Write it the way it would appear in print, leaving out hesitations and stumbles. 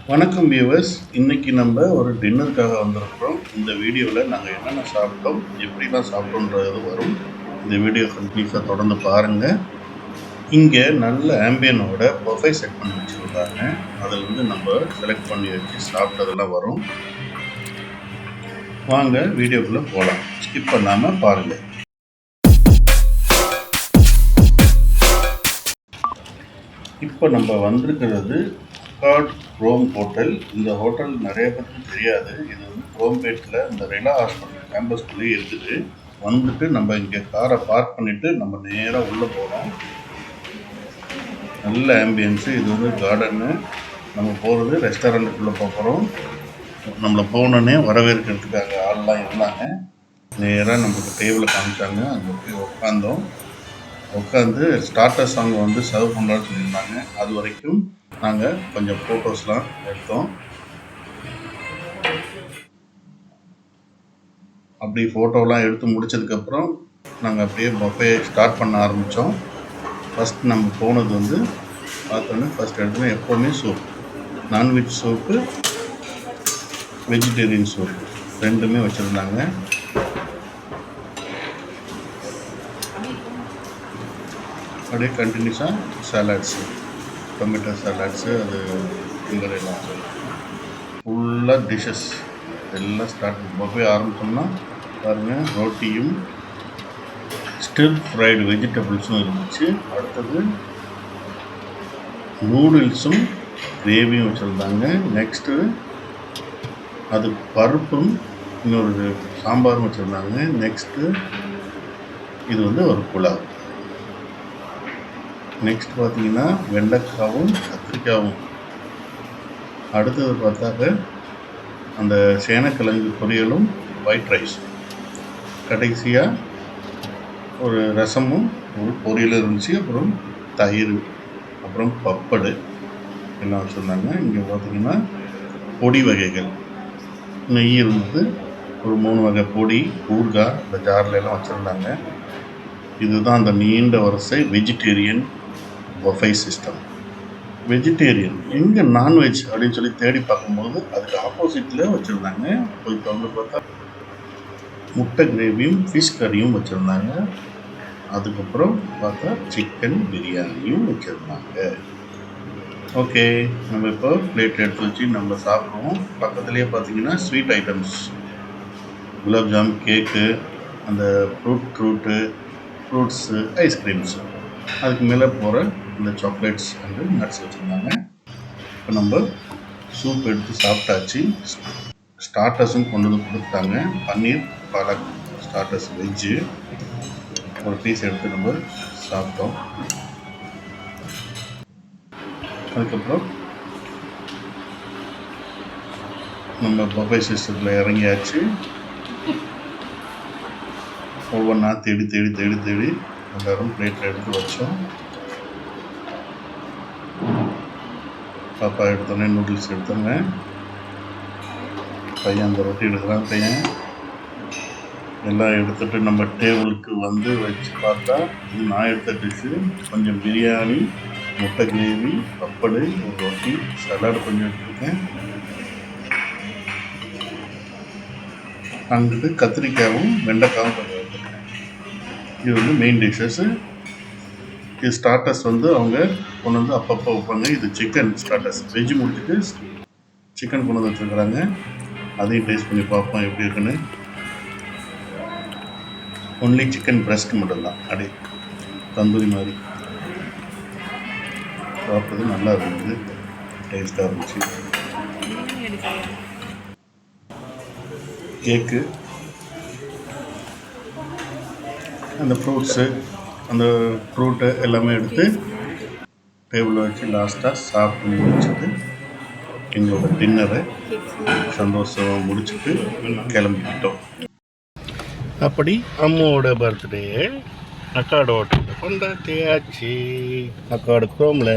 வணக்கம் வியூவர்ஸ். இன்னைக்கு நம்ம ஒரு டின்னருக்காக வந்திருக்கிறோம். இந்த வீடியோவில் நாங்கள் என்னென்ன சாப்பிட்டோம், எப்படிலாம் சாப்பிட்டோன்றது வரும். இந்த வீடியோ கண்டிப்பாக தொடர்ந்து பாருங்கள். இங்கே நல்ல ஆம்பியனோட பஃபே செட் பண்ணி வச்சுருந்தாங்க. அதில் வந்து நம்ம செலக்ட் பண்ணி வச்சு சாப்பிட்டதெல்லாம் வரும். வாங்க வீடியோக்குள்ளே போகலாம். ஸ்கிப் பண்ணாமல் பாருங்கள். இப்போ நம்ம வந்திருக்கிறது ரோம் ஹோட்டல். இந்த ஹோட்டல் நிறைய பேருக்கு தெரியாது. இது வந்து குரோம்பேட்டில் இந்த ரெலா ஹாஸ்பிட்டல் கேம்பஸ்குள்ளேயே இருக்குது. வந்துட்டு நம்ம இங்கே காரை பார்க் பண்ணிவிட்டு நம்ம நேராக உள்ளே போகிறோம். நல்ல ஆம்பியன்ஸு. இது வந்து கார்டனு. நம்ம போகிறது ரெஸ்டாரண்ட்டுக்குள்ளே போகிறோம். நம்மளை போனோன்னே வரவேற்கிறதுக்காக ஆள்லாம் இருந்தாங்க. நேராக நம்மளுக்கு டேபிளை காமிச்சாங்க. அங்கே போய் உட்காந்து ஸ்டார்டர்ஸ் அவங்க வந்து சர்வ் பண்ணுறான்னு சொல்லியிருந்தாங்க. அது வரைக்கும் நாங்கள் கொஞ்சம் ஃபோட்டோஸ்லாம் எடுத்தோம். அப்படி ஃபோட்டோலாம் எடுத்து முடித்ததுக்கப்புறம் நாங்கள் அப்படியே பஃபே ஸ்டார்ட் பண்ண ஆரம்பித்தோம். ஃபஸ்ட் நம்ம போனது வந்து பார்த்தோன்னே ஃபஸ்ட் எடுத்தோன்னே எப்போவுமே soup, non veg soup, vegetarian soup ரெண்டுமே வச்சுருந்தாங்க. அப்படியே கண்டினியூஸாக சாலாட்ஸு, டொமேட்டோ சாலாட்ஸு, அது எல்லாம் ஃபுல்லாக டிஷ்ஷஸ் எல்லாம் ஸ்டார்ட் பஃபே ஆரம்பித்தோம்னா பாருங்கள். ரொட்டியும் ஸ்டிர் ஃப்ரைடு வெஜிடபிள்ஸும் இருந்துச்சு. அடுத்தது நூடுல்ஸும் கிரேவியும் வச்சுருந்தாங்க. நெக்ஸ்ட்டு அது பருப்பும் இன்னொரு சாம்பாரும் வச்சுருந்தாங்க. நெக்ஸ்ட்டு இது வந்து ஒரு புலாவ். நெக்ஸ்ட் பார்த்தீங்கன்னா வெண்டைக்காவும் கத்திரிக்காவும். அடுத்தது பார்த்தாக்க அந்த சேனக்கிழங்கு பொரியலும் ஒயிட் ரைஸ். கடைசியாக ஒரு ரசமும் ஒரு பொரியல் இருந்துச்சு. அப்புறம் தயிர், அப்புறம் பப்படு எல்லாம் வச்சுருந்தாங்க. இங்கே பார்த்தீங்கன்னா பொடி வகைகள், நெய் இருந்தது, ஒரு 3 வகை பொடி, ஊறுகாய் இந்த ஜாரில் எல்லாம் வச்சுருந்தாங்க. இதுதான் அந்த நீண்ட வரிசை வெஜிடேரியன் பஃபே சிஸ்டம். வெஜிடேரியன் எங்கே நான்வெஜ் அப்படின்னு சொல்லி தேடி பார்க்கும்போது அதுக்கு ஆப்போசிட்டில் வச்சுருந்தாங்க. போய் திறந்து பார்த்தா முட்டை கிரேவியும் ஃபிஷ் கறியும் வச்சுருந்தாங்க. அதுக்கப்புறம் பார்த்தா சிக்கன் பிரியாணியும் வச்சுருந்தாங்க. ஓகே, நம்ம இப்போ பிளேட் எடுத்து வச்சு நம்ம சாப்பிடுவோம். பக்கத்துலேயே பார்த்தீங்கன்னா ஸ்வீட் ஐட்டம்ஸ், குலாப்ஜாம், கேக்கு, அந்த ஃப்ரூட்ஸு, ஐஸ்கிரீம்ஸு, அதுக்கு மேலே போகிற இந்த சாக்லேட்ஸ் அண்டு நட்ஸ் வச்சுருந்தாங்க. இப்போ நம்ம சூப் எடுத்து சாப்பிட்டாச்சு. ஸ்டார்டர்ஸும் கொண்டு வந்து கொடுத்தாங்க. பன்னீர் பாலக் ஸ்டார்டர்ஸ் வெஜ்ஜு ஒரு பீஸ் எடுத்து நம்ம சாப்பிட்டோம். அதுக்கப்புறம் நம்ம பஃபே சிஸ்டத்தில் இறங்கியாச்சு. ஒவ்வொன்றா தேடி எல்லாரும் பிளேட்டில் எடுத்து வச்சோம். பாப்பா எடுத்தோடனே நூடுல்ஸ் எடுத்தோங்க. பையன் அந்த ரொட்டி எடுக்கிறான். பையன் எல்லாம் எடுத்துகிட்டு நம்ம டேபிளுக்கு வந்து வச்சு பார்த்தா இது நான் எடுத்த டிஷ்ஷு. கொஞ்சம் பிரியாணி, முட்டை கிரேவி, பப்படு, ஒரு ரொட்டி, சலாடு கொஞ்சம் எடுத்துருக்கேன். அங்கிட்டு கத்திரிக்காயும் வெண்டைக்காயும் கொஞ்சம் எடுத்துருக்கேன். இது வந்து மெயின் டிஷ்ஷஸ்ஸு. இது ஸ்டார்டர்ஸ் வந்து அவங்க கொண்டு வந்து அப்பப்போ வைப்பாங்க. இது சிக்கன் ஸ்டார்டர்ஸ். வெஜ்ஜு முடிச்சுட்டு சிக்கன் கொண்டு வந்து வச்சுருக்குறாங்க. அதையும் டேஸ்ட் பண்ணி பார்ப்போம் எப்படி இருக்குன்னு. ஒன்லி சிக்கன் பிரெஸ்ட் மட்டும்தான், அப்படியே தந்தூரி மாதிரி சாப்பிட்றது நல்லா இருந்தது, டேஸ்ட்டாக இருந்துச்சு. கேக்கு, அந்த ஃப்ரூட்ஸு, அந்த ஃப்ரூட்டு எல்லாமே எடுத்து டேபிளில் வச்சு லாஸ்ட்டாக சாப்பிட்டு முடிச்சுட்டு எங்களோட டின்னரை சந்தோஷமாக முடிச்சுட்டு கிளம்பிக்கிட்டோம். அப்படி அம்மாவோட பர்த்டே அக்காடு ஹோட்டலில் கொண்டாட்டியாச்சு. அக்காடு குரோமில்